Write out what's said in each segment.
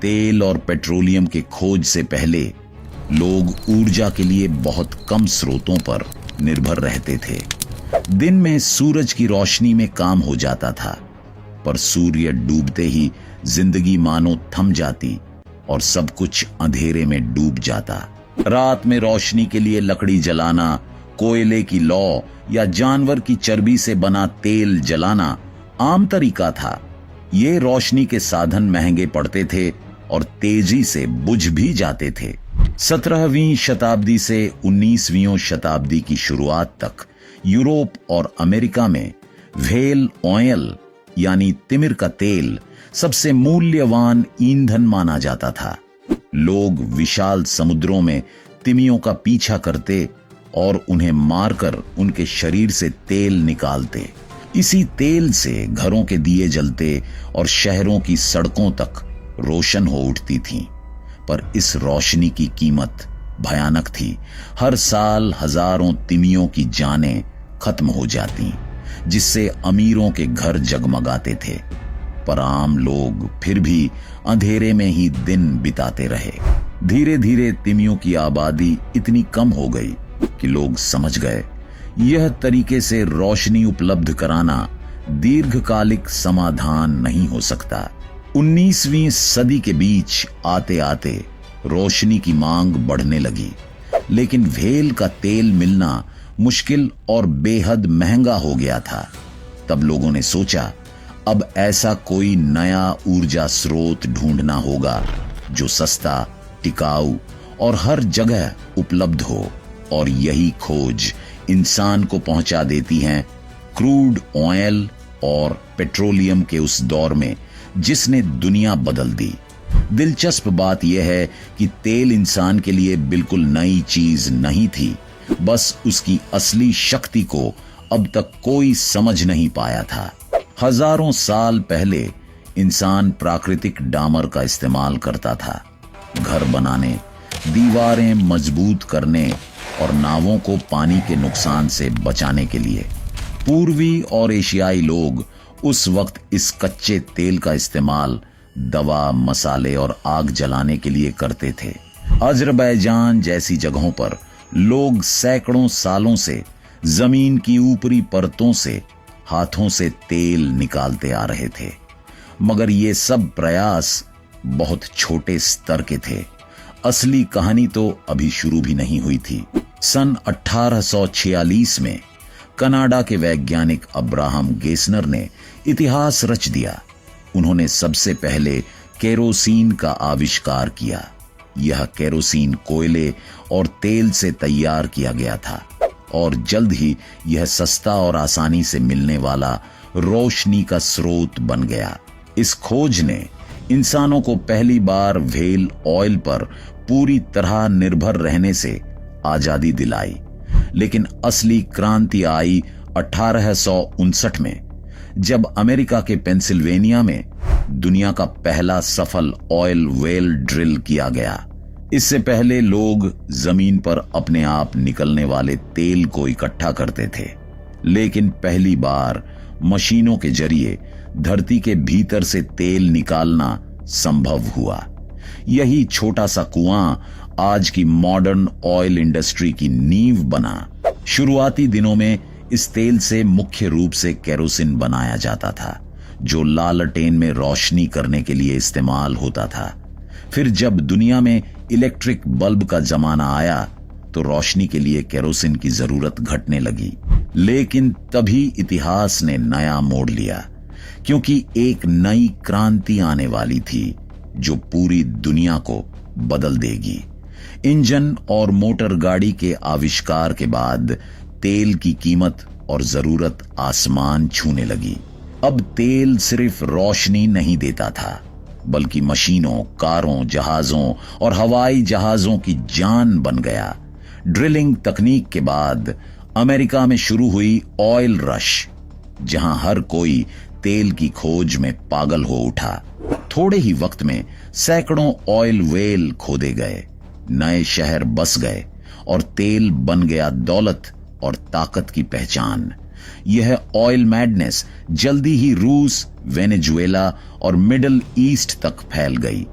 तेल और पेट्रोलियम के खोज से पहले लोग ऊर्जा के लिए बहुत कम स्रोतों पर निर्भर रहते थे। दिन में सूरज की रोशनी में काम हो जाता था, पर सूर्य डूबते ही जिंदगी मानो थम जाती और सब कुछ अंधेरे में डूब जाता। रात में रोशनी के लिए लकड़ी जलाना, कोयले की लौ या जानवर की चर्बी से बना तेल जलाना आम तरीका था। ये रोशनी के साधन महंगे पड़ते थे और तेजी से बुझ भी जाते थे। 17वीं शताब्दी से 19वीं शताब्दी की शुरुआत तक यूरोप और अमेरिका में व्हेल ऑयल यानी तिमिर का तेल सबसे मूल्यवान ईंधन माना जाता था। लोग विशाल समुद्रों में तिमियों का पीछा करते और उन्हें मारकर उनके शरीर से तेल निकालते। इसी तेल से घरों के दिए जलते और शहरों की सड़कों तक रोशन हो उठती थीं। पर इस रोशनी की कीमत भयानक थी। हर साल हजारों तिमियों की जानें खत्म हो जाती, जिससे अमीरों के घर जगमगाते थे, पर आम लोग फिर भी अंधेरे में ही दिन बिताते रहे। धीरे धीरे तिमियों की आबादी इतनी कम हो गई कि लोग समझ गए यह तरीके से रोशनी उपलब्ध कराना दीर्घकालिक समाधान नहीं हो सकता। 19वीं सदी के बीच आते आते रोशनी की मांग बढ़ने लगी, लेकिन व्हेल का तेल मिलना मुश्किल और बेहद महंगा हो गया था। तब लोगों ने सोचा अब ऐसा कोई नया ऊर्जा स्रोत ढूंढना होगा जो सस्ता, टिकाऊ और हर जगह उपलब्ध हो। और यही खोज इंसान को पहुंचा देती है क्रूड ऑयल और पेट्रोलियम के उस दौर में जिसने दुनिया बदल दी। दिलचस्प बात यह है कि तेल इंसान के लिए बिल्कुल नई चीज नहीं थी, बस उसकी असली शक्ति को अब तक कोई समझ नहीं पाया था। हजारों साल पहले इंसान प्राकृतिक डामर का इस्तेमाल करता था, घर बनाने, दीवारें मजबूत करने और नावों को पानी के नुकसान से बचाने के लिए। पूर्वी और एशियाई लोग उस वक्त इस कच्चे तेल का इस्तेमाल दवा, मसाले और आग जलाने के लिए करते थे। अजरबैजान जैसी जगहों पर लोग सैकड़ों सालों से जमीन की ऊपरी परतों से हाथों से तेल निकालते आ रहे थे, मगर ये सब प्रयास बहुत छोटे स्तर के थे। असली कहानी तो अभी शुरू भी नहीं हुई थी। सन 1846 में कनाडा के वैज्ञानिक अब्राहम गेसनर ने इतिहास रच दिया। उन्होंने सबसे पहले केरोसिन का आविष्कार किया। यह केरोसिन कोयले और तेल से तैयार किया गया था और जल्द ही यह सस्ता और आसानी से मिलने वाला रोशनी का स्रोत बन गया। इस खोज ने इंसानों को पहली बार व्हेल ऑयल पर पूरी तरह निर्भर रहने से आजादी दिलाई। लेकिन असली क्रांति आई 1859 में, जब अमेरिका के पेंसिल्वेनिया में दुनिया का पहला सफल ऑयल वेल ड्रिल किया गया। इससे पहले लोग जमीन पर अपने आप निकलने वाले तेल को इकट्ठा करते थे, लेकिन पहली बार मशीनों के जरिए धरती के भीतर से तेल निकालना संभव हुआ। यही छोटा सा कुआं आज की मॉडर्न ऑयल इंडस्ट्री की नींव बना। शुरुआती दिनों में इस तेल से मुख्य रूप से केरोसिन बनाया जाता था, जो लालटेन में रोशनी करने के लिए इस्तेमाल होता था। फिर जब दुनिया में इलेक्ट्रिक बल्ब का जमाना आया तो रोशनी के लिए केरोसिन की जरूरत घटने लगी। लेकिन तभी इतिहास ने नया मोड़ लिया, क्योंकि एक नई क्रांति आने वाली थी जो पूरी दुनिया को बदल देगी। इंजन और मोटर गाड़ी के आविष्कार के बाद तेल की कीमत और जरूरत आसमान छूने लगी। अब तेल सिर्फ रोशनी नहीं देता था, बल्कि मशीनों, कारों, जहाजों और हवाई जहाजों की जान बन गया। ड्रिलिंग तकनीक के बाद अमेरिका में शुरू हुई ऑयल रश, जहां हर कोई तेल की खोज में पागल हो उठा। थोड़े ही वक्त में सैकड़ों ऑयल वेल खोदे गए, नए शहर बस गए और तेल बन गया दौलत और ताकत की पहचान। यह ऑयल मैडनेस जल्दी ही रूस, वेनेजुएला और मिडिल ईस्ट तक फैल गई।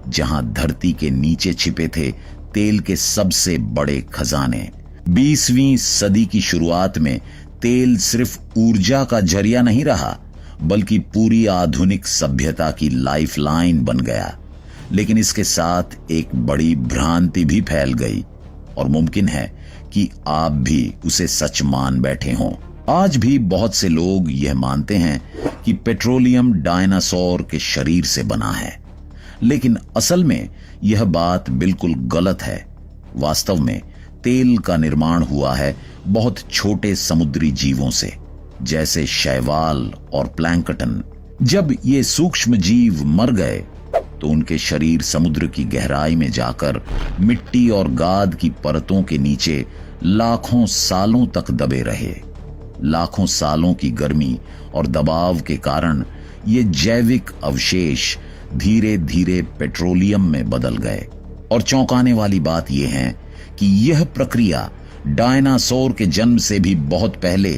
जहां धरती के नीचे छिपे थे तेल के सबसे बड़े खजाने। 20वीं सदी की शुरुआत में तेल सिर्फ ऊर्जा का जरिया नहीं रहा, बल्कि पूरी आधुनिक सभ्यता की लाइफलाइन बन गया। लेकिन इसके साथ एक बड़ी भ्रांति भी फैल गई, और मुमकिन है कि आप भी उसे सच मान बैठे हों। आज भी बहुत से लोग यह मानते हैं कि पेट्रोलियम डायनासोर के शरीर से बना है, लेकिन असल में यह बात बिल्कुल गलत है। वास्तव में तेल का निर्माण हुआ है बहुत छोटे समुद्री जीवों से, जैसे शैवाल और प्लैंकटन। जब ये सूक्ष्म जीव मर गए तो उनके शरीर समुद्र की गहराई में जाकर मिट्टी और गाद की परतों के नीचे लाखों सालों तक दबे रहे। लाखों सालों की गर्मी और दबाव के कारण ये जैविक अवशेष धीरे धीरे पेट्रोलियम में बदल गए। और चौंकाने वाली बात यह है कि यह प्रक्रिया डायनासोर के जन्म से भी बहुत पहले,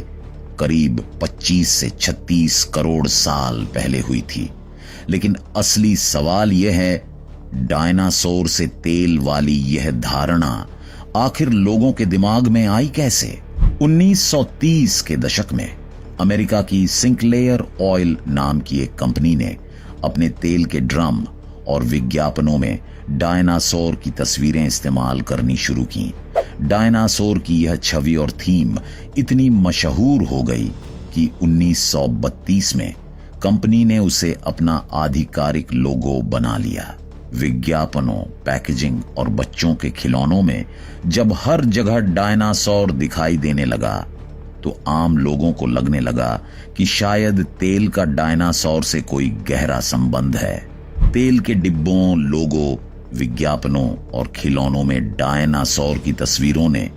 करीब 25 से 36 करोड़ साल पहले हुई थी। लेकिन असली सवाल यह है, डायनासोर से तेल वाली यह धारणा आखिर लोगों के दिमाग में आई कैसे? 1930 के दशक में अमेरिका की सिंक्लेयर ऑयल नाम की एक कंपनी ने अपने तेल के ड्रम और विज्ञापनों में डायनासोर की तस्वीरें इस्तेमाल करनी शुरू की। डायनासोर की यह छवि और थीम इतनी मशहूर हो गई कि 1932 में कंपनी ने उसे अपना आधिकारिक लोगो बना लिया। विज्ञापनों, पैकेजिंग और बच्चों के खिलौनों में जब हर जगह डायनासोर दिखाई देने लगा, तो आम लोगों को लगने लगा कि शायद तेल का डायनासोर से कोई गहरा संबंध है। तेल के डिब्बों, लोगो, विज्ञापनों और खिलौनों में डायनासोर की तस्वीरों ने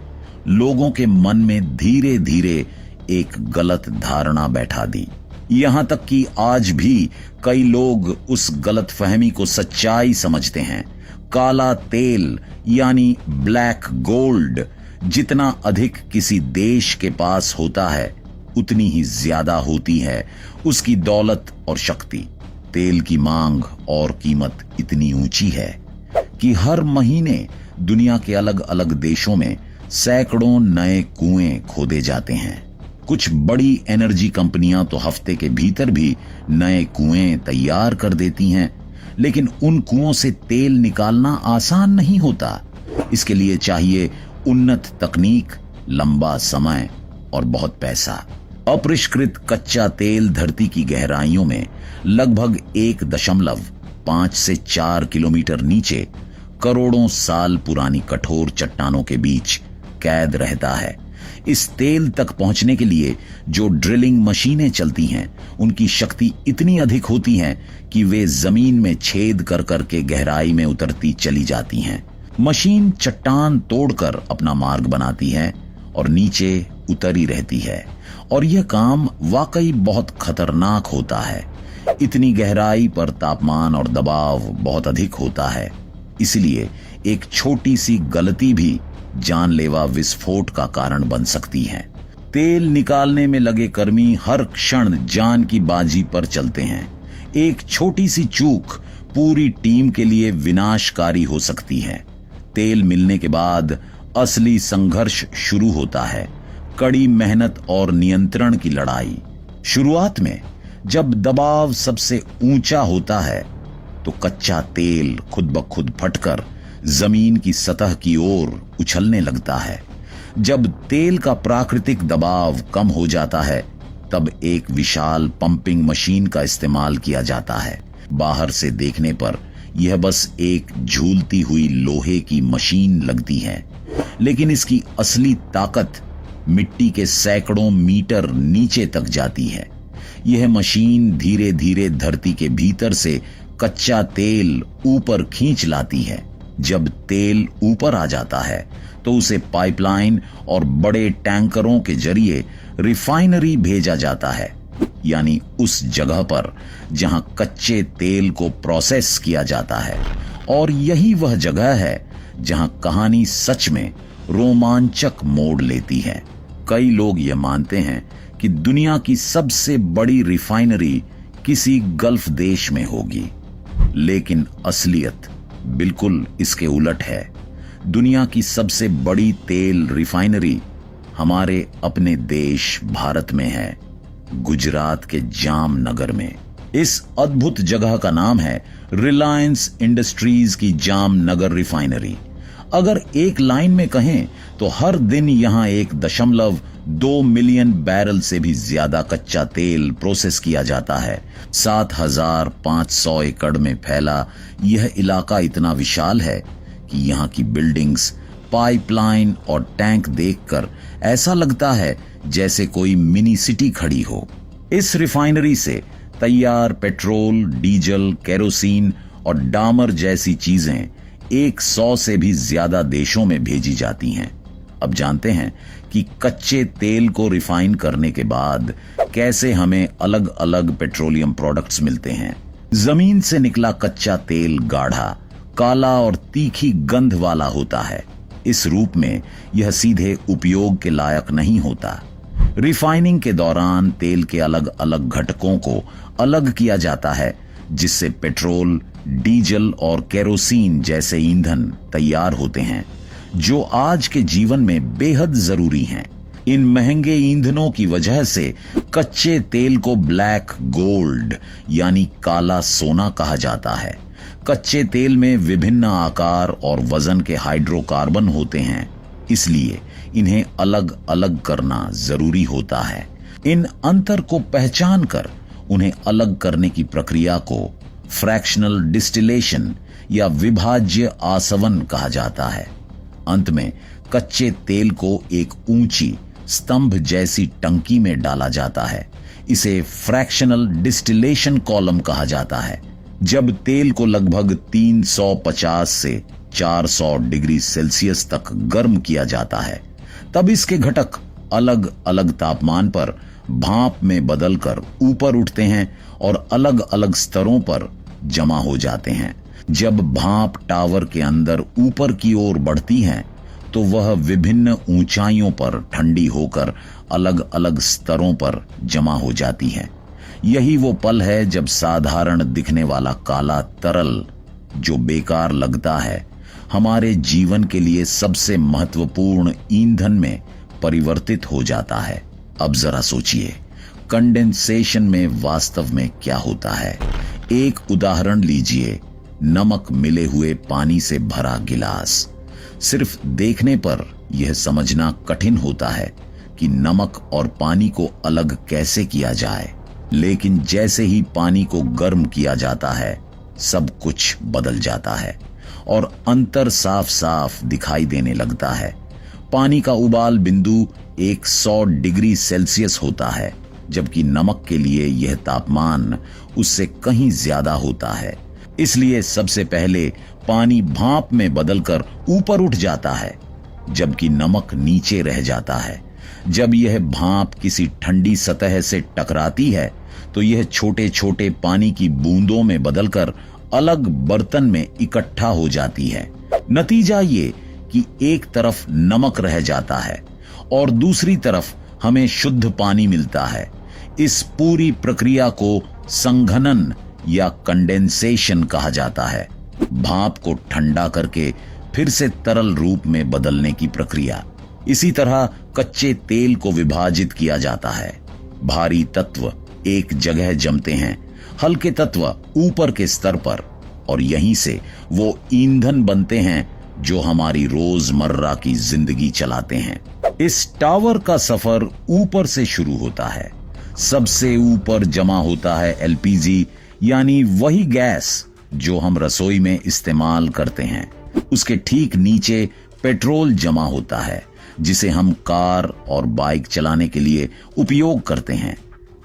लोगों के मन में धीरे धीरे एक गलत धारणा बैठा दी। यहां तक कि आज भी कई लोग उस गलतफहमी को सच्चाई समझते हैं। काला तेल यानी ब्लैक गोल्ड जितना अधिक किसी देश के पास होता है, उतनी ही ज्यादा होती है उसकी दौलत और शक्ति। तेल की मांग और कीमत इतनी ऊंची है कि हर महीने दुनिया के अलग अलग देशों में सैकड़ों नए कुएं खोदे जाते हैं। कुछ बड़ी एनर्जी कंपनियां तो हफ्ते के भीतर भी नए कुएं तैयार कर देती हैं, लेकिन उन कुओं से तेल निकालना आसान नहीं होता। इसके लिए चाहिए उन्नत तकनीक, लंबा समय और बहुत पैसा। अपरिष्कृत कच्चा तेल धरती की गहराइयों में लगभग 1.5 से 4 किलोमीटर नीचे करोड़ों साल पुरानी कठोर चट्टानों के बीच कैद रहता है। इस तेल तक पहुंचने के लिए जो ड्रिलिंग मशीनें चलती हैं, उनकी शक्ति इतनी अधिक होती है कि वे जमीन में छेद कर करके गहराई में उतरती चली जाती हैं। मशीन चट्टान तोड़कर अपना मार्ग बनाती है और नीचे उतरी रहती है, और यह काम वाकई बहुत खतरनाक होता है। इतनी गहराई पर तापमान और दबाव बहुत अधिक होता है, इसलिए एक छोटी सी गलती भी जानलेवा विस्फोट का कारण बन सकती है। तेल निकालने में लगे कर्मी हर क्षण जान की बाजी पर चलते हैं। एक छोटी सी चूक पूरी टीम के लिए विनाशकारी हो सकती है। तेल मिलने के बाद असली संघर्ष शुरू होता है, कड़ी मेहनत और नियंत्रण की लड़ाई। शुरुआत में जब दबाव सबसे ऊंचा होता है, तो कच्चा तेल खुद ब खुद फटकर जमीन की सतह की ओर उछलने लगता है। जब तेल का प्राकृतिक दबाव कम हो जाता है, तब एक विशाल पंपिंग मशीन का इस्तेमाल किया जाता है। बाहर से देखने पर यह बस एक झूलती हुई लोहे की मशीन लगती है, लेकिन इसकी असली ताकत मिट्टी के सैकड़ों मीटर नीचे तक जाती है। यह मशीन धीरे धीरे धरती के भीतर से कच्चा तेल ऊपर खींच लाती है। जब तेल ऊपर आ जाता है, तो उसे पाइपलाइन और बड़े टैंकरों के जरिए रिफाइनरी भेजा जाता है, यानी उस जगह पर जहां कच्चे तेल को प्रोसेस किया जाता है। और यही वह जगह है जहां कहानी सच में रोमांचक मोड़ लेती है। कई लोग यह मानते हैं कि दुनिया की सबसे बड़ी रिफाइनरी किसी गल्फ देश में होगी, लेकिन असलियत बिल्कुल इसके उलट है। दुनिया की सबसे बड़ी तेल रिफाइनरी हमारे अपने देश भारत में है, गुजरात के जामनगर में। इस अद्भुत जगह का नाम है रिलायंस इंडस्ट्रीज की जामनगर रिफाइनरी। अगर एक लाइन में कहें तो हर दिन यहां 1.2 मिलियन बैरल से भी ज्यादा कच्चा तेल प्रोसेस किया जाता है। 7,500 एकड़ में फैला यह इलाका इतना विशाल है कि यहाँ की बिल्डिंग्स, पाइपलाइन और टैंक देखकर ऐसा लगता है जैसे कोई मिनी सिटी खड़ी हो। इस रिफाइनरी से तैयार पेट्रोल, डीजल, केरोसिन और डामर जैसी चीजें 100 से भी ज्यादा देशों में भेजी जाती हैं। अब जानते हैं कि कच्चे तेल को रिफाइन करने के बाद कैसे हमें अलग अलग पेट्रोलियम प्रोडक्ट्स मिलते हैं। जमीन से निकला कच्चा तेल गाढ़ा, काला और तीखी गंध वाला होता है। इस रूप में यह सीधे उपयोग के लायक नहीं होता। रिफाइनिंग के दौरान तेल के अलग अलग घटकों को अलग किया जाता है, जिससे पेट्रोल, डीजल और केरोसिन जैसे ईंधन तैयार होते हैं, जो आज के जीवन में बेहद जरूरी हैं। इन महंगे ईंधनों की वजह से कच्चे तेल को ब्लैक गोल्ड यानी काला सोना कहा जाता है। कच्चे तेल में विभिन्न आकार और वजन के हाइड्रोकार्बन होते हैं, इसलिए इन्हें अलग अलग करना जरूरी होता है। इन अंतर को पहचान कर उन्हें अलग करने की प्रक्रिया को फ्रैक्शनल डिस्टिलेशन या विभाज्य आसवन कहा जाता है। अंत में कच्चे तेल को एक ऊंची स्तंभ जैसी टंकी में डाला जाता है। इसे फ्रैक्शनल डिस्टिलेशन कॉलम कहा जाता है। जब तेल को लगभग 350 से 400 डिग्री सेल्सियस तक गर्म किया जाता है, तब इसके घटक अलग अलग तापमान पर भाप में बदलकर ऊपर उठते हैं और अलग अलग स्तरों पर जमा हो जाते हैं। जब भाप टावर के अंदर ऊपर की ओर बढ़ती है तो वह विभिन्न ऊंचाइयों पर ठंडी होकर अलग अलग स्तरों पर जमा हो जाती है। यही वो पल है जब साधारण दिखने वाला काला तरल, जो बेकार लगता है, हमारे जीवन के लिए सबसे महत्वपूर्ण ईंधन में परिवर्तित हो जाता है। अब जरा सोचिए, कंडेंसेशन में वास्तव में क्या होता है। एक उदाहरण लीजिए, नमक मिले हुए पानी से भरा गिलास। सिर्फ देखने पर यह समझना कठिन होता है कि नमक और पानी को अलग कैसे किया जाए, लेकिन जैसे ही पानी को गर्म किया जाता है, सब कुछ बदल जाता है और अंतर साफ साफ दिखाई देने लगता है। पानी का उबाल बिंदु 100 डिग्री सेल्सियस होता है, जबकि नमक के लिए यह तापमान उससे कहीं ज्यादा होता है। इसलिए सबसे पहले पानी भाप में बदलकर ऊपर उठ जाता है, जबकि नमक नीचे रह जाता है। जब यह भाप किसी ठंडी सतह से टकराती है तो यह छोटे छोटे पानी की बूंदों में बदलकर अलग बर्तन में इकट्ठा हो जाती है। नतीजा ये कि एक तरफ नमक रह जाता है और दूसरी तरफ हमें शुद्ध पानी मिलता है। इस पूरी प्रक्रिया को संघनन या कंडेंसेशन कहा जाता है। भाप को ठंडा करके फिर से तरल रूप में बदलने की प्रक्रिया। इसी तरह कच्चे तेल को विभाजित किया जाता है। भारी तत्व एक जगह जमते हैं, हल्के तत्व ऊपर के स्तर पर, और यहीं से वो ईंधन बनते हैं जो हमारी रोजमर्रा की जिंदगी चलाते हैं। इस टावर का सफर ऊपर से शुरू होता है। सबसे ऊपर जमा होता है एलपीजी, यानी वही गैस जो हम रसोई में इस्तेमाल करते हैं। उसके ठीक नीचे पेट्रोल जमा होता है, जिसे हम कार और बाइक चलाने के लिए उपयोग करते हैं।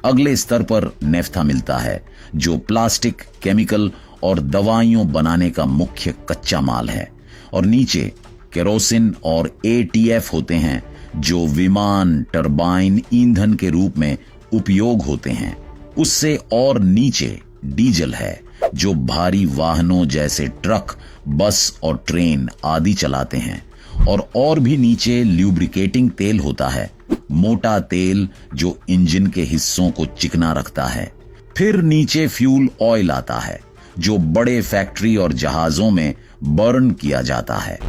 अगले स्तर पर नेफ्था मिलता है, जो प्लास्टिक, केमिकल और दवाइयों बनाने का मुख्य कच्चा माल है। और नीचे केरोसिन और एटीएफ होते हैं, जो विमान टरबाइन ईंधन के रूप में उपयोग होते हैं। उससे और नीचे डीजल है, जो भारी वाहनों जैसे ट्रक, बस और ट्रेन आदि चलाते हैं। और भी नीचे ल्यूब्रिकेटिंग तेल होता है, मोटा तेल जो इंजन के हिस्सों को चिकना रखता है। फिर नीचे फ्यूल ऑयल आता है, जो बड़े फैक्ट्री और जहाजों में बर्न किया जाता है।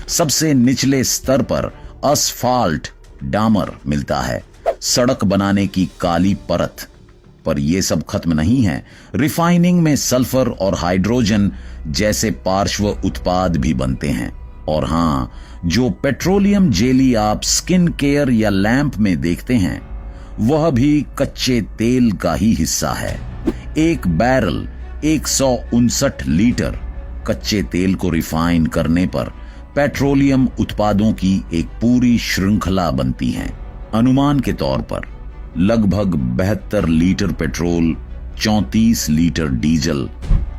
सबसे निचले स्तर पर असफाल्ट डामर मिलता है, सड़क बनाने की काली परत। पर यह सब खत्म नहीं है। रिफाइनिंग में सल्फर और हाइड्रोजन जैसे पार्श्व उत्पाद भी बनते हैं। और हां, जो पेट्रोलियम जेली आप स्किन केयर या लैंप में देखते हैं, वह भी कच्चे तेल का ही हिस्सा है। एक बैरल 159 लीटर कच्चे तेल को रिफाइन करने पर पेट्रोलियम उत्पादों की एक पूरी श्रृंखला बनती है। अनुमान के तौर पर लगभग 72 litre petrol, 34 litre diesel,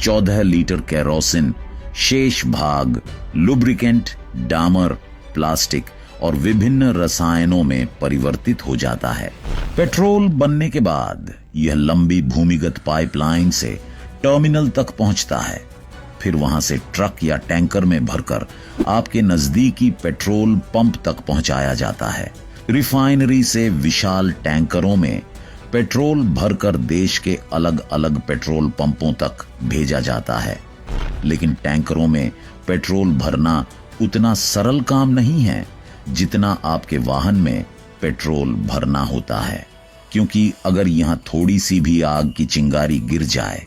14 litre kerosene, शेष भाग लुब्रिकेंट, डामर, प्लास्टिक और विभिन्न रसायनों में परिवर्तित हो जाता है। पेट्रोल बनने के बाद यह लंबी भूमिगत पाइपलाइन से टर्मिनल तक पहुंचता है। फिर वहां से ट्रक या टैंकर में भरकर आपके नजदीकी पेट्रोल पंप तक पहुंचाया जाता है। रिफाइनरी से विशाल टैंकरों में पेट्रोल भरकर देश के अलग अलग पेट्रोल पंपों तक भेजा जाता है। लेकिन टैंकरों में पेट्रोल भरना उतना सरल काम नहीं है जितना आपके वाहन में पेट्रोल भरना होता है, क्योंकि अगर यहां थोड़ी सी भी आग की चिंगारी गिर जाए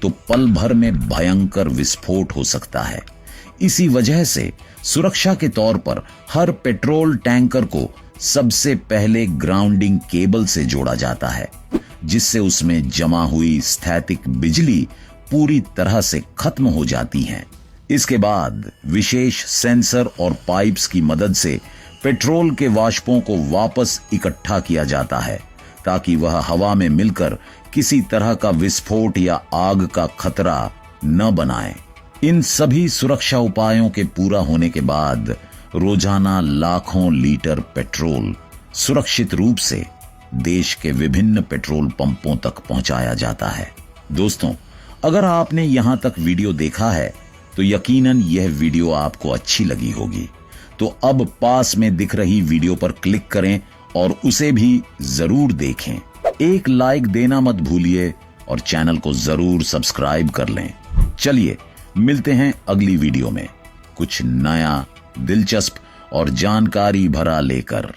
तो पल भर में भयंकर विस्फोट हो सकता है। इसी वजह से सुरक्षा के तौर पर हर पेट्रोल टैंकर को सबसे पहले ग्राउंडिंग केबल से जोड़ा जाता है, जिससे उसमें जमा हुई स्थैतिक बिजली पूरी तरह से खत्म हो जाती है। इसके बाद विशेष सेंसर और पाइप्स की मदद से पेट्रोल के वाष्पों को वापस इकट्ठा किया जाता है, ताकि वह हवा में मिलकर किसी तरह का विस्फोट या आग का खतरा न बनाए। इन सभी सुरक्षा उपायों के पूरा होने के बाद रोजाना लाखों लीटर पेट्रोल सुरक्षित रूप से देश के विभिन्न पेट्रोल पंपों तक पहुंचाया जाता है। दोस्तों, अगर आपने यहां तक वीडियो देखा है तो यकीनन यह वीडियो आपको अच्छी लगी होगी। तो अब पास में दिख रही वीडियो पर क्लिक करें और उसे भी जरूर देखें। एक लाइक देना मत भूलिए और चैनल को जरूर सब्सक्राइब कर लें। चलिए मिलते हैं अगली वीडियो में कुछ नया, दिलचस्प और जानकारी भरा लेकर।